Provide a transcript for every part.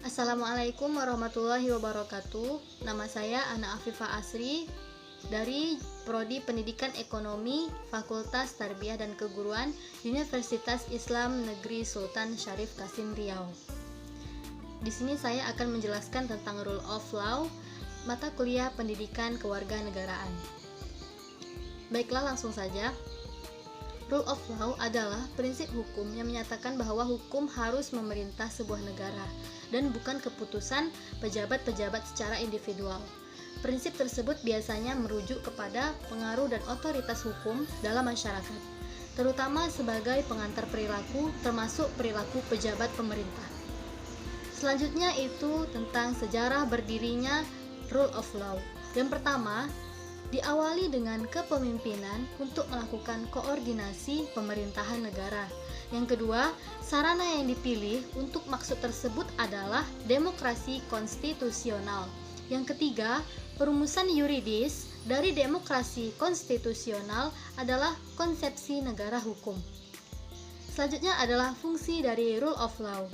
Assalamualaikum warahmatullahi wabarakatuh. Nama saya Ana Afifah Asri dari Prodi Pendidikan Ekonomi Fakultas Tarbiyah dan Keguruan Universitas Islam Negeri Sultan Syarif Kasim Riau. Di sini saya akan menjelaskan tentang Rule of Law, mata kuliah Pendidikan Kewarganegaraan. Baiklah, langsung saja. Rule of Law adalah prinsip hukum yang menyatakan bahwa hukum harus memerintah sebuah negara dan bukan keputusan pejabat-pejabat secara individual. Prinsip tersebut biasanya merujuk kepada pengaruh dan otoritas hukum dalam masyarakat, terutama sebagai pengantar perilaku, termasuk perilaku pejabat pemerintah. Selanjutnya itu tentang sejarah berdirinya Rule of Law. Yang pertama, diawali dengan kepemimpinan untuk melakukan koordinasi pemerintahan negara. Yang kedua, sarana yang dipilih untuk maksud tersebut adalah demokrasi konstitusional. Yang ketiga, perumusan yuridis dari demokrasi konstitusional adalah konsepsi negara hukum. Selanjutnya adalah fungsi dari Rule of Law.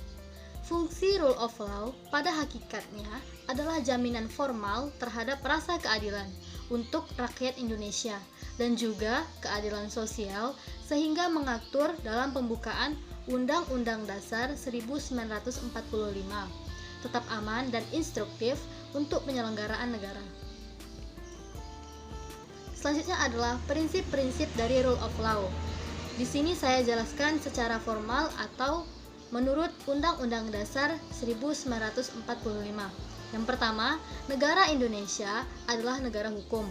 Fungsi Rule of Law pada hakikatnya adalah jaminan formal terhadap rasa keadilan untuk rakyat Indonesia dan juga keadilan sosial, sehingga mengatur dalam pembukaan Undang-Undang Dasar 1945 tetap aman dan instruktif untuk penyelenggaraan negara. Selanjutnya adalah prinsip-prinsip dari Rule of Law. Di sini saya jelaskan secara formal atau menurut Undang-Undang Dasar 1945. Yang pertama, negara Indonesia adalah negara hukum.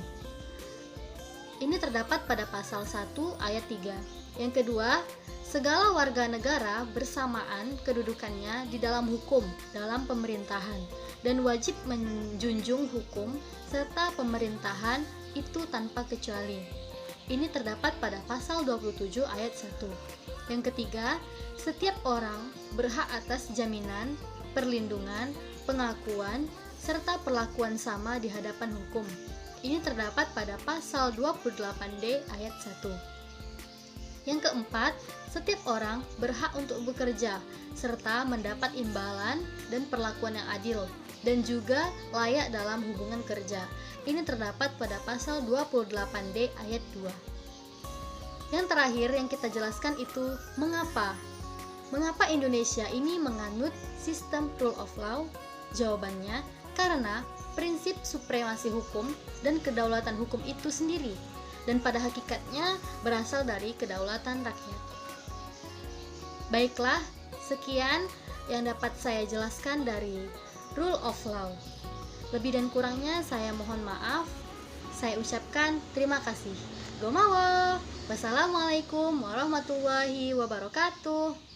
Ini terdapat pada pasal 1 ayat 3. Yang kedua, segala warga negara bersamaan kedudukannya di dalam hukum, dalam pemerintahan, dan wajib menjunjung hukum serta pemerintahan itu tanpa kecuali. Ini terdapat pada pasal 27 ayat 1. Yang ketiga, setiap orang berhak atas jaminan, perlindungan, pengakuan, serta perlakuan sama di hadapan hukum. Ini terdapat pada pasal 28D ayat 1. Yang keempat, setiap orang berhak untuk bekerja, serta mendapat imbalan dan perlakuan yang adil, dan juga layak dalam hubungan kerja. Ini terdapat pada pasal 28D ayat 2. Yang terakhir yang kita jelaskan itu mengapa Indonesia ini menganut sistem Rule of Law? Jawabannya, karena prinsip supremasi hukum dan kedaulatan hukum itu sendiri, dan pada hakikatnya berasal dari kedaulatan rakyat. Baiklah, sekian yang dapat saya jelaskan dari Rule of Law. Lebih dan kurangnya saya mohon maaf. Saya ucapkan terima kasih. Gomawo. Wassalamualaikum warahmatullahi wabarakatuh.